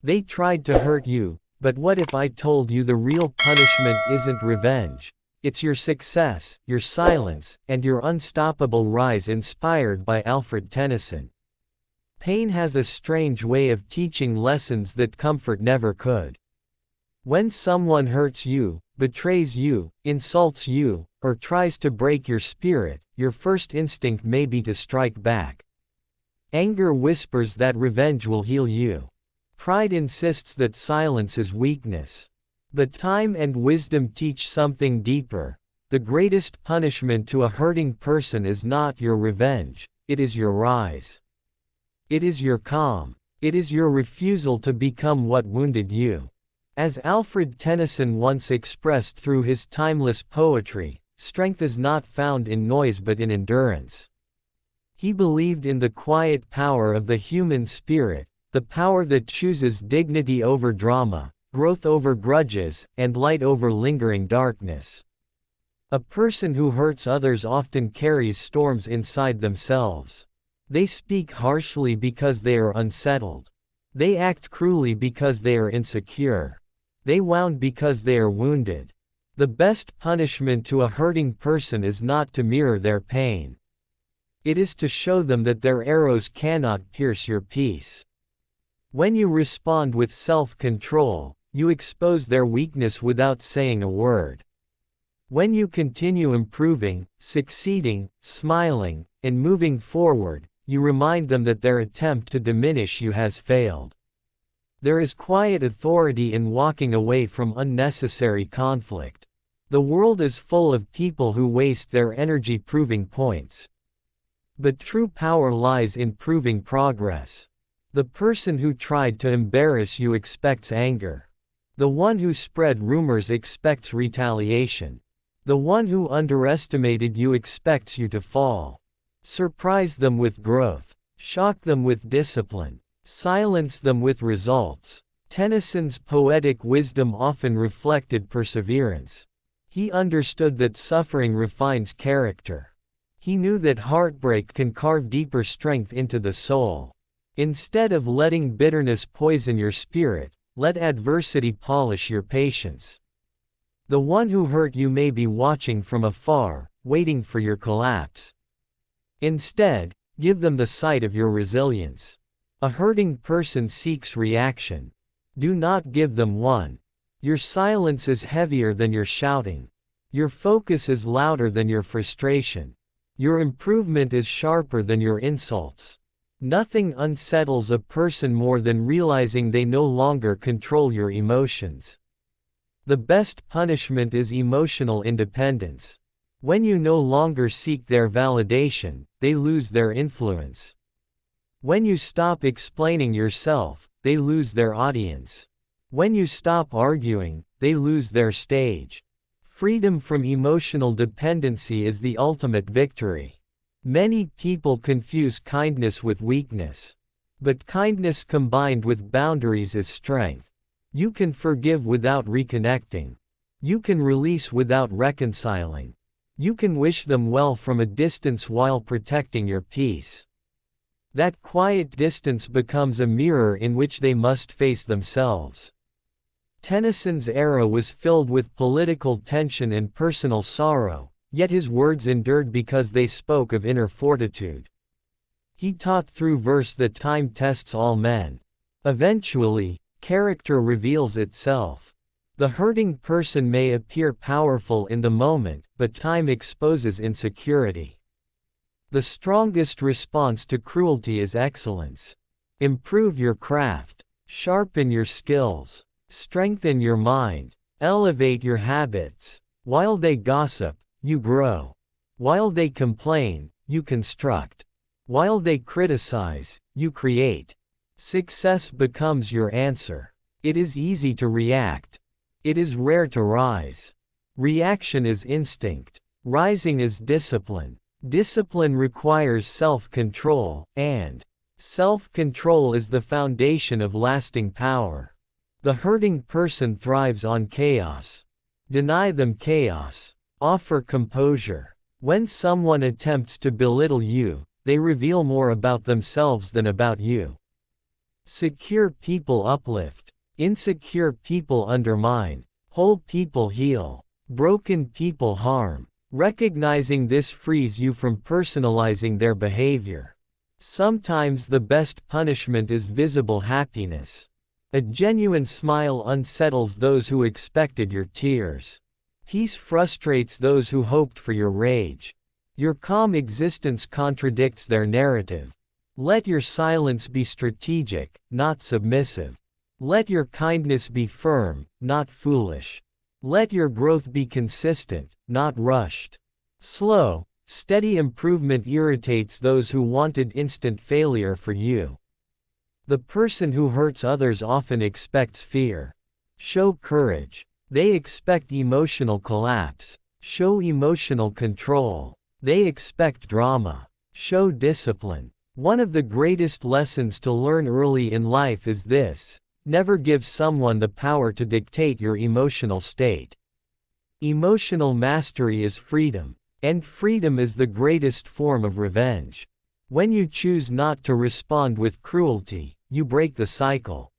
They tried to hurt you, but what if I told you the real punishment isn't revenge? It's your success, your silence, and your unstoppable rise. Inspired by Alfred Tennyson. Pain has a strange way of teaching lessons that comfort never could. When someone hurts you, betrays you, insults you, or tries to break your spirit, your first instinct may be to strike back. Anger whispers that revenge will heal you. Pride insists that silence is weakness. But time and wisdom teach something deeper. The greatest punishment to a hurting person is not your revenge, it is your rise. It is your calm. It is your refusal to become what wounded you. As Alfred Tennyson once expressed through his timeless poetry, strength is not found in noise but in endurance. He believed in the quiet power of the human spirit, the power that chooses dignity over drama, growth over grudges, and light over lingering darkness. A person who hurts others often carries storms inside themselves. They speak harshly because they are unsettled. They act cruelly because they are insecure. They wound because they are wounded. The best punishment to a hurting person is not to mirror their pain. It is to show them that their arrows cannot pierce your peace. When you respond with self-control, you expose their weakness without saying a word. When you continue improving, succeeding, smiling, and moving forward, you remind them that their attempt to diminish you has failed. There is quiet authority in walking away from unnecessary conflict. The world is full of people who waste their energy proving points. But true power lies in proving progress. The person who tried to embarrass you expects anger. The one who spread rumors expects retaliation. The one who underestimated you expects you to fall. Surprise them with growth. Shock them with discipline. Silence them with results. Tennyson's poetic wisdom often reflected perseverance. He understood that suffering refines character. He knew that heartbreak can carve deeper strength into the soul. Instead of letting bitterness poison your spirit, let adversity polish your patience. The one who hurt you may be watching from afar, waiting for your collapse. Instead, give them the sight of your resilience. A hurting person seeks reaction. Do not give them one. Your silence is heavier than your shouting. Your focus is louder than your frustration. Your improvement is sharper than your insults. Nothing unsettles a person more than realizing they no longer control your emotions. The best punishment is emotional independence. When you no longer seek their validation, they lose their influence. When you stop explaining yourself, they lose their audience. When you stop arguing, they lose their stage. Freedom from emotional dependency is the ultimate victory. Many people confuse kindness with weakness. But kindness combined with boundaries is strength. You can forgive without reconnecting. You can release without reconciling. You can wish them well from a distance while protecting your peace. That quiet distance becomes a mirror in which they must face themselves. Tennyson's era was filled with political tension and personal sorrow, yet his words endured because they spoke of inner fortitude. He taught through verse that time tests all men. Eventually, character reveals itself. The hurting person may appear powerful in the moment, but time exposes insecurity. The strongest response to cruelty is excellence. Improve your craft. Sharpen your skills. Strengthen your mind. Elevate your habits. While they gossip, you grow. While they complain, you construct. While they criticize, you create. Success becomes your answer. It is easy to react. It is rare to rise. Reaction is instinct. Rising is discipline. Discipline requires self-control, and self-control is the foundation of lasting power. The hurting person thrives on chaos. Deny them chaos. Offer composure. When someone attempts to belittle you, they reveal more about themselves than about you. Secure people uplift. Insecure people undermine. Whole people heal. Broken people harm. Recognizing this frees you from personalizing their behavior. Sometimes the best punishment is visible happiness. A genuine smile unsettles those who expected your tears. Peace frustrates those who hoped for your rage. Your calm existence contradicts their narrative. Let your silence be strategic, not submissive. Let your kindness be firm, not foolish. Let your growth be consistent, not rushed. Slow, steady improvement irritates those who wanted instant failure for you. The person who hurts others often expects fear. Show courage. They expect emotional collapse. Show emotional control. They expect drama. Show discipline. One of the greatest lessons to learn early in life is this: never give someone the power to dictate your emotional state. Emotional mastery is freedom, and freedom is the greatest form of revenge. When you choose not to respond with cruelty, you break the cycle.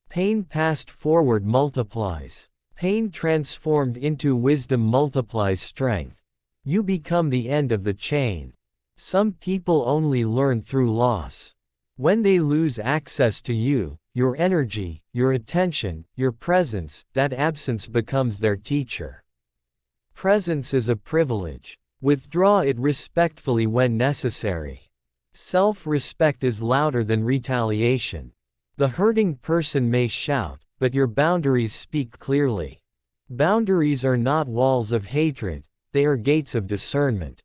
Pain passed forward multiplies. Pain transformed into wisdom multiplies strength. You become the end of the chain. Some people only learn through loss. When they lose access to you, your energy, your attention, your presence, that absence becomes their teacher. Presence is a privilege. Withdraw it respectfully when necessary. Self-respect is louder than retaliation. The hurting person may shout, but your boundaries speak clearly. Boundaries are not walls of hatred, they are gates of discernment.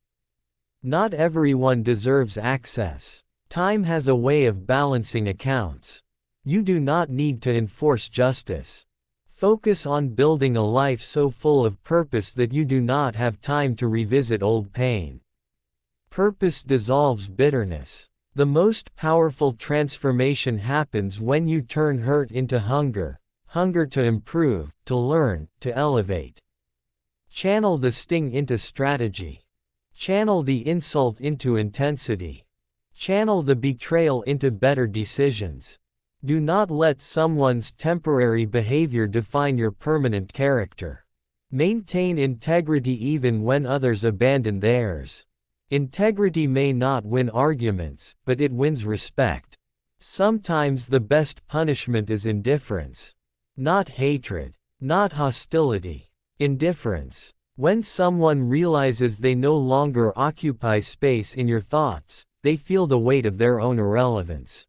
Not everyone deserves access. Time has a way of balancing accounts. You do not need to enforce justice. Focus on building a life so full of purpose that you do not have time to revisit old pain. Purpose dissolves bitterness. The most powerful transformation happens when you turn hurt into hunger, hunger to improve, to learn, to elevate. Channel the sting into strategy. Channel the insult into intensity. Channel the betrayal into better decisions. Do not let someone's temporary behavior define your permanent character. Maintain integrity even when others abandon theirs. Integrity may not win arguments, but it wins respect. Sometimes the best punishment is indifference. Not hatred. Not hostility. Indifference. When someone realizes they no longer occupy space in your thoughts, they feel the weight of their own irrelevance.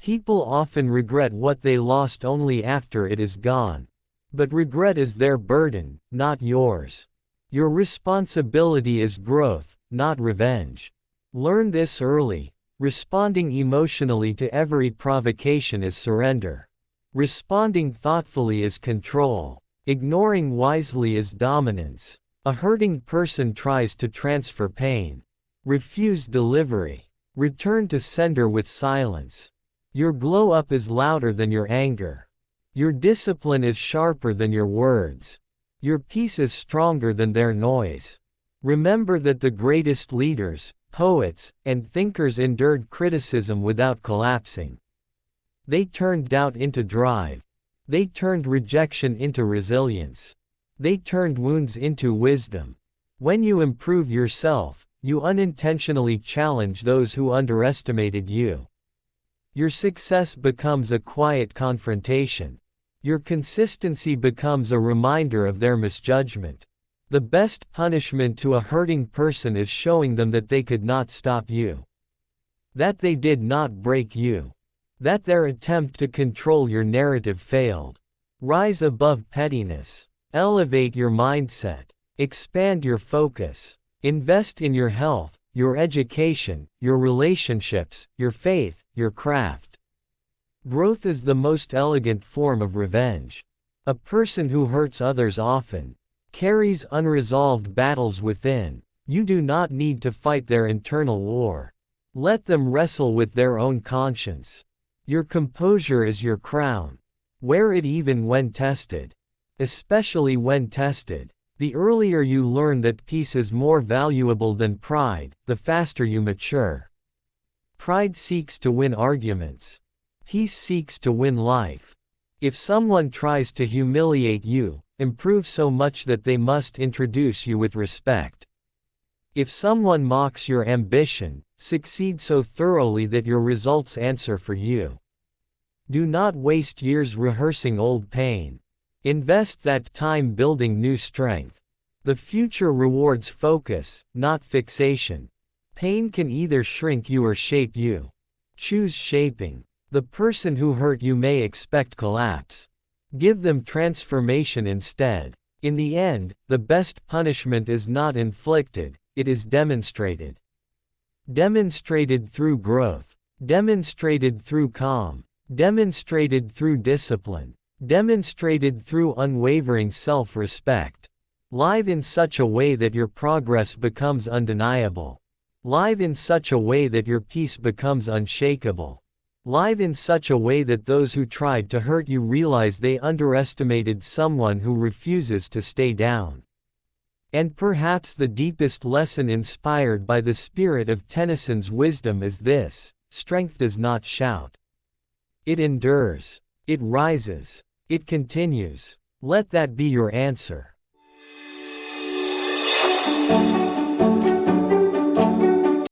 People often regret what they lost only after it is gone. But regret is their burden, not yours. Your responsibility is growth, not revenge. Learn this early. Responding emotionally to every provocation is surrender. Responding thoughtfully is control. Ignoring wisely is dominance. A hurting person tries to transfer pain. Refuse delivery. Return to sender with silence. Your glow up is louder than your anger. Your discipline is sharper than your words. Your peace is stronger than their noise. Remember that the greatest leaders, poets, and thinkers endured criticism without collapsing. They turned doubt into drive. They turned rejection into resilience. They turned wounds into wisdom. When you improve yourself, you unintentionally challenge those who underestimated you. Your success becomes a quiet confrontation. Your consistency becomes a reminder of their misjudgment. The best punishment to a hurting person is showing them that they could not stop you. That they did not break you. That their attempt to control your narrative failed. Rise above pettiness. Elevate your mindset. Expand your focus. Invest in your health, your education, your relationships, your faith, your craft. Growth is the most elegant form of revenge. A person who hurts others often carries unresolved battles within. You do not need to fight their internal war. Let them wrestle with their own conscience. Your composure is your crown. Wear it even when tested. Especially when tested. The earlier you learn that peace is more valuable than pride, the faster you mature. Pride seeks to win arguments. Peace seeks to win life. If someone tries to humiliate you, improve so much that they must introduce you with respect. If someone mocks your ambition, succeed so thoroughly that your results answer for you. Do not waste years rehearsing old pain. Invest that time building new strength. The future rewards focus, not fixation. Pain can either shrink you or shape you. Choose shaping. The person who hurt you may expect collapse. Give them transformation instead. In the end, the best punishment is not inflicted, it is demonstrated. Demonstrated through growth. Demonstrated through calm. Demonstrated through discipline. Demonstrated through unwavering self-respect. Live in such a way that your progress becomes undeniable. Live in such a way that your peace becomes unshakable. Live in such a way that those who tried to hurt you realize they underestimated someone who refuses to stay down. And perhaps the deepest lesson inspired by the spirit of Tennyson's wisdom is this: strength does not shout. It endures. It rises. It continues. Let that be your answer.